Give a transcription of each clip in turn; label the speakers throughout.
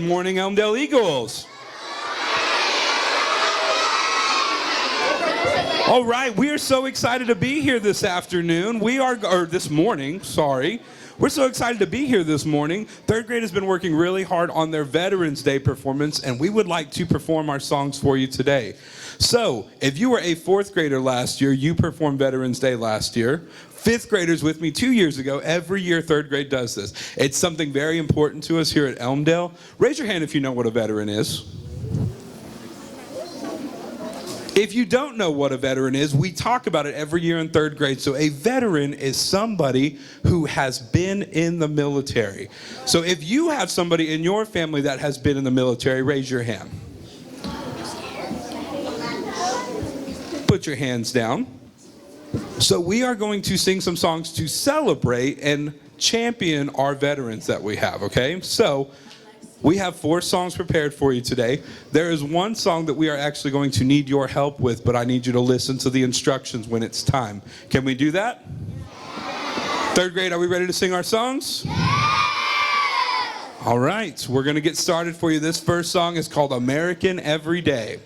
Speaker 1: morning, Elmdale Eagles. All right, we are so excited to be here this afternoon. This morning, sorry. We're so excited to be here this morning. Third grade has been working really hard on their Veterans Day performance, and we would like to perform our songs for you today. So, if you were a fourth grader last year, you performed Veterans Day last year. Fifth graders with me 2 years ago. Every year, third grade does this. It's something very important to us here at Elmdale. Raise your hand if you know what a veteran is. If you don't know what a veteran is, we talk about it every year in third grade. So a veteran is somebody who has been in the military. So if you have somebody in your family that has been in the military, raise your hand. Put your hands down. So we are going to sing some songs to celebrate and champion our veterans that we have, okay? So we have 4 songs prepared for you today. There is one song that we are actually going to need your help with, but I need you to listen to the instructions when it's time. Can we do that? Third grade, are we ready to sing our songs? All right, we're going to get started for you. This first song is called American Every Day.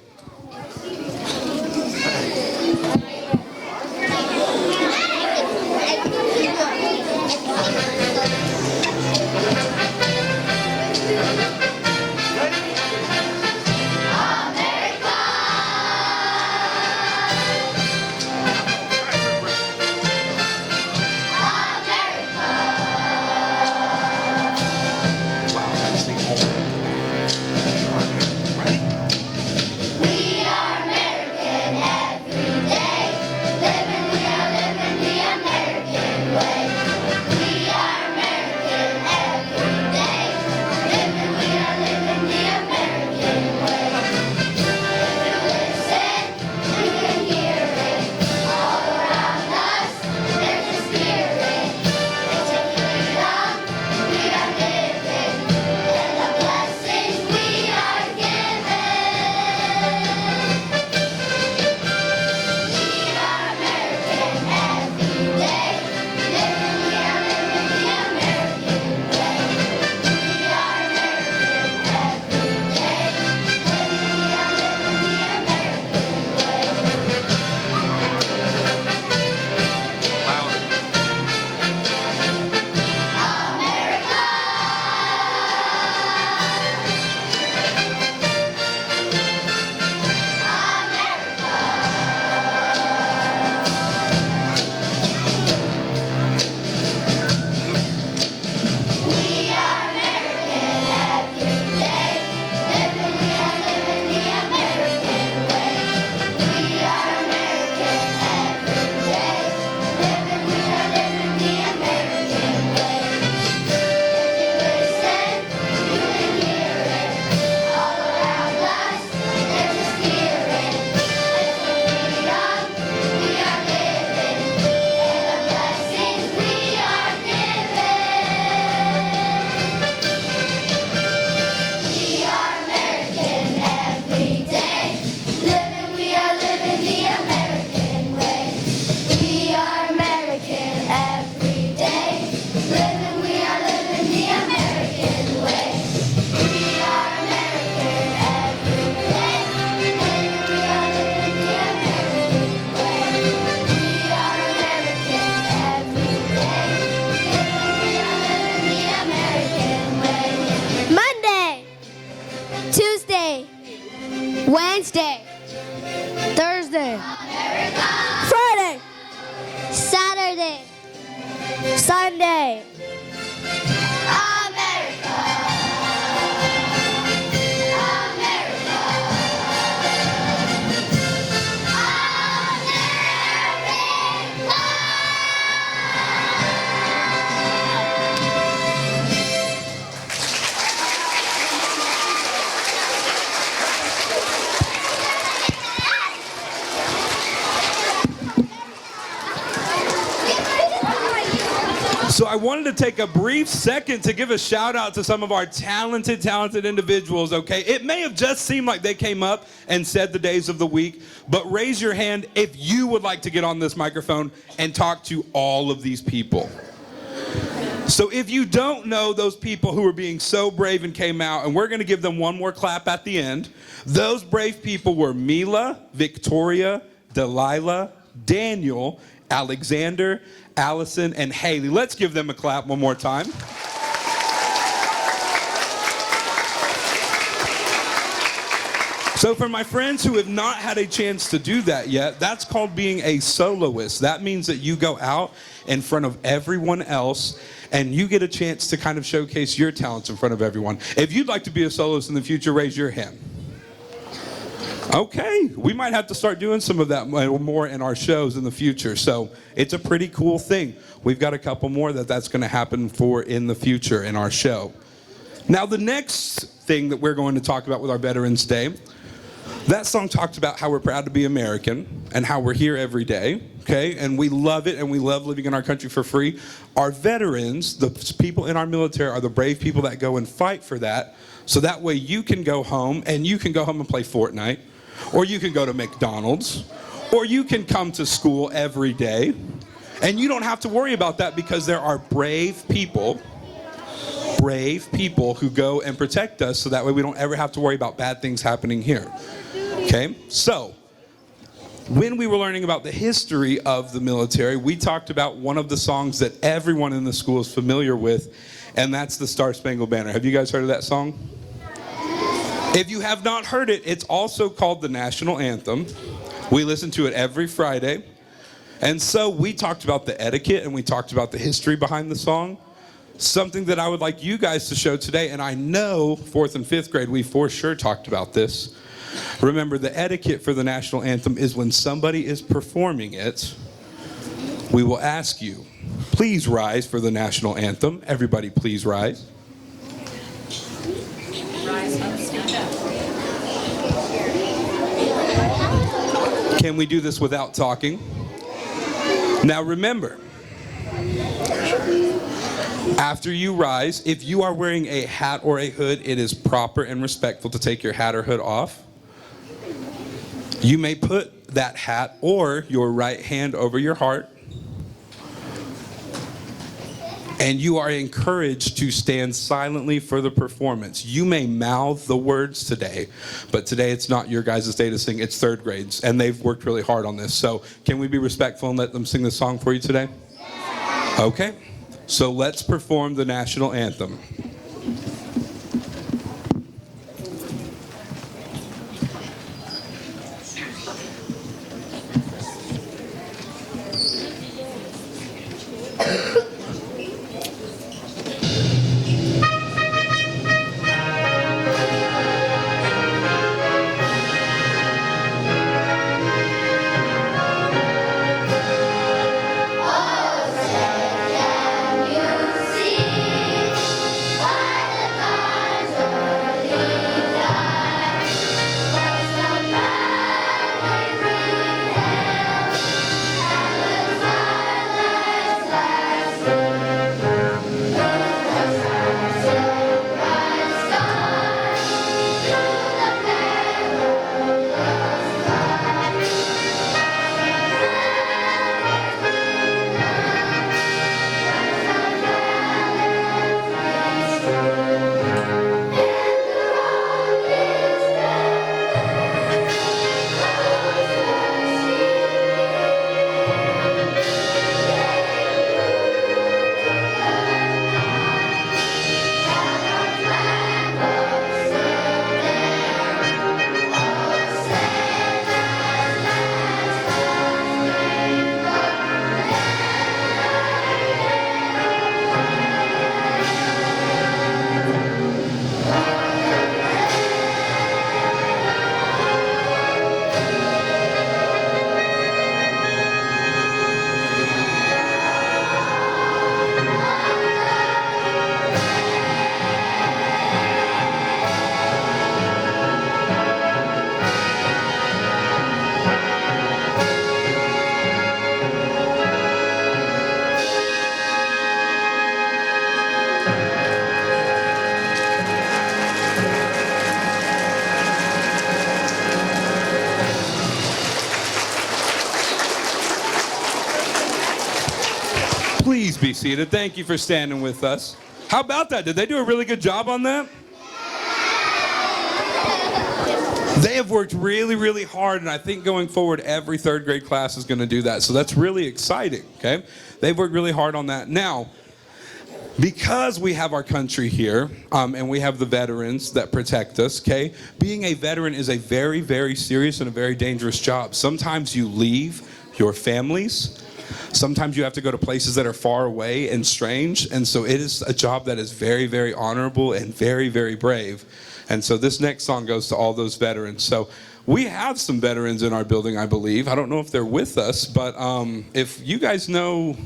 Speaker 2: Wednesday, Thursday, Friday, Saturday, Sunday.
Speaker 1: So I wanted to take a brief second to give a shout out to some of our talented individuals, okay? It may have just seemed like they came up and said the days of the week, but raise your hand if you would like to get on this microphone and talk to all of these people. So if you don't know those people who are being so brave and came out, and we're going to give them one more clap at the end. Those brave people were Mila, Victoria, Delilah, Daniel, Alexander, Alison, and Haley. Let's give them a clap one more time. So for my friends who have not had a chance to do that yet, that's called being a soloist. That means that you go out in front of everyone else and you get a chance to kind of showcase your talents in front of everyone. If you'd like to be a soloist in the future, raise your hand. Okay, we might have to start doing some of that more in our shows in the future. So it's a pretty cool thing. We've got a couple more that's going to happen for in the future in our show. Now the next thing that we're going to talk about with our Veterans Day, that song talks about how we're proud to be American and how we're here every day, okay? And we love it and we love living in our country for free. Our veterans, the people in our military, are the brave people that go and fight for that. So that way you can go home and you can go home and play Fortnite, or you can go to McDonald's, or you can come to school every day. And you don't have to worry about that because there are brave people who go and protect us, so that way we don't ever have to worry about bad things happening here. Okay, so when we were learning about the history of the military, we talked about one of the songs that everyone in the school is familiar with, and that's the Star-Spangled Banner. Have you guys heard of that song? If you have not heard it, it's also called the national anthem. We listen to it every Friday. And so we talked about the etiquette and we talked about the history behind the song. Something that I would like you guys to show today, and I know 4th and 5th grade, we for sure talked about this. Remember, the etiquette for the national anthem is when somebody is performing it, we will ask you, please rise for the national anthem. Everybody please rise. Rise up, stand up. Can we do this without talking? Now remember, after you rise, if you are wearing a hat or a hood, it is proper and respectful to take your hat or hood off. You may put that hat or your right hand over your heart. And you are encouraged to stand silently for the performance. You may mouth the words today, but today it's not your guys' day to sing, it's 3rd grades, and they've worked really hard on this. So can we be respectful and let them sing the song for you today? Okay, so let's perform the national anthem. Please be seated. Thank you for standing with us. How about that? Did they do a really good job on that? They have worked really, really hard, and I think going forward, every third grade class is going to do that. So that's really exciting, okay? They've worked really hard on that. Now, because we have our country here, and we have the veterans that protect us, okay? Being a veteran is a very, very serious and a very dangerous job. Sometimes you leave your families. Sometimes you have to go to places that are far away and strange. And so it is a job that is very, very honorable and very, very brave. And so this next song goes to all those veterans. So we have some veterans in our building, I believe. I don't know if they're with us, but if you guys know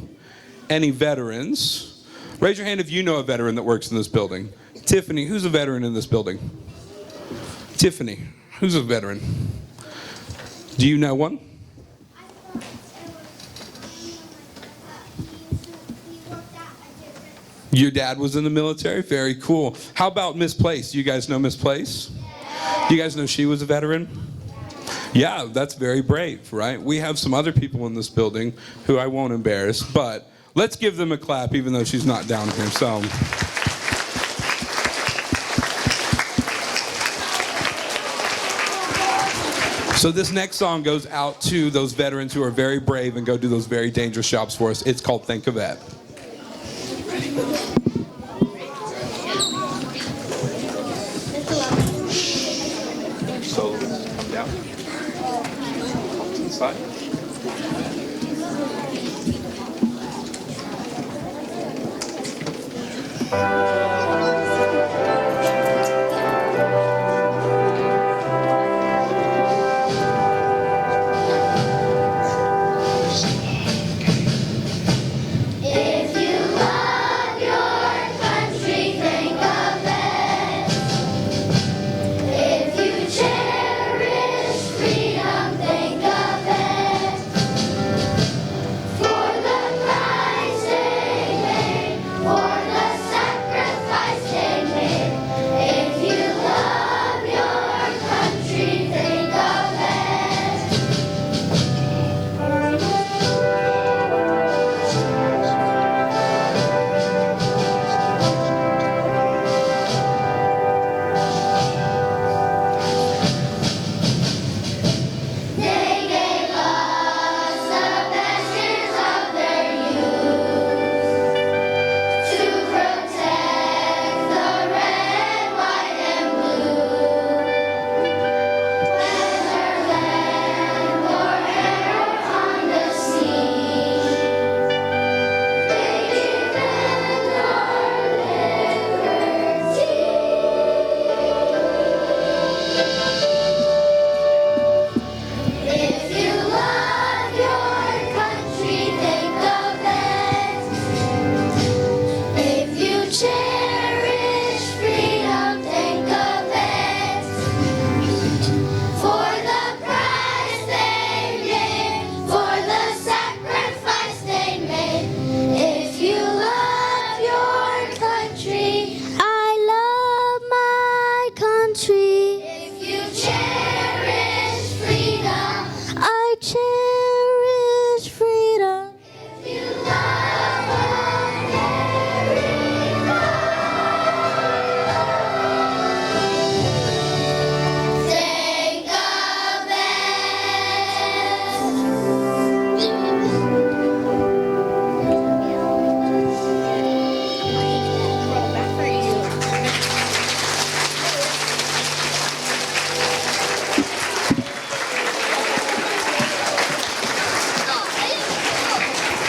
Speaker 1: any veterans, raise your hand if you know a veteran that works in this building. Tiffany, who's a veteran in this building? Tiffany, who's a veteran? Do you know one? Your dad was in the military? Very cool. How about Miss Place? You guys know Miss Place? You guys know she was a veteran? Yeah, that's very brave, right? We have some other people in this building who I won't embarrass, but let's give them a clap even though she's not down here. So this next song goes out to those veterans who are very brave and go do those very dangerous jobs for us. It's called Think of That. Soloists, come down. Inside.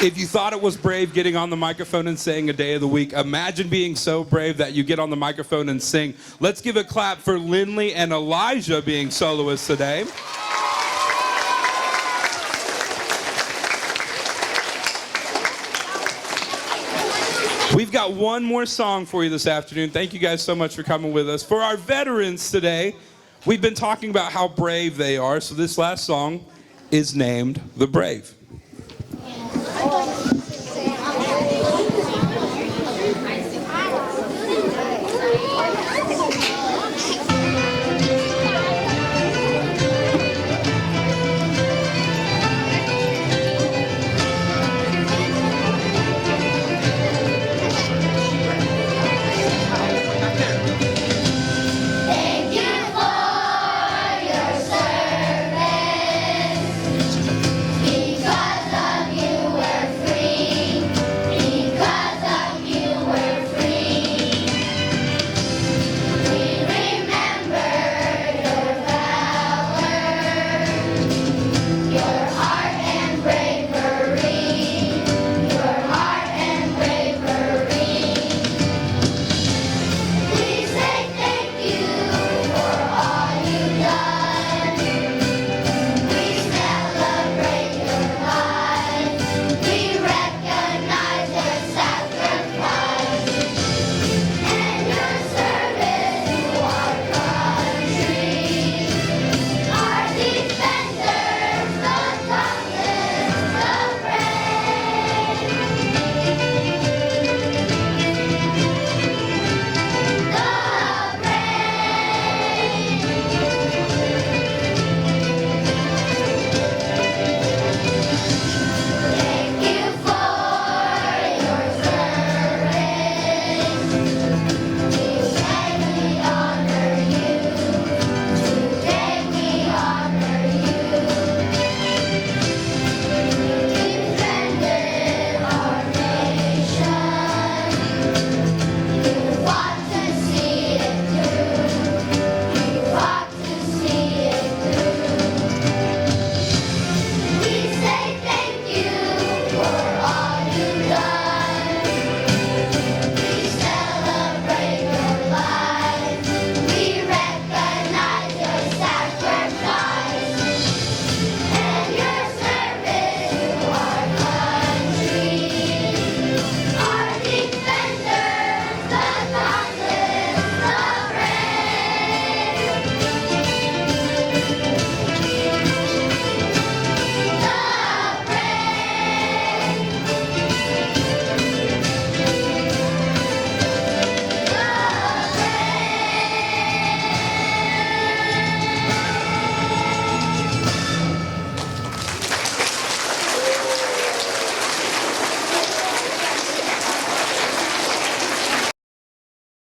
Speaker 1: If you thought it was brave getting on the microphone and saying a day of the week, imagine being so brave that you get on the microphone and sing. Let's give a clap for Lynlee and Elijah being soloists today. We've got one more song for you this afternoon. Thank you guys so much for coming with us. For our veterans today, we've been talking about how brave they are, so this last song is named The Brave.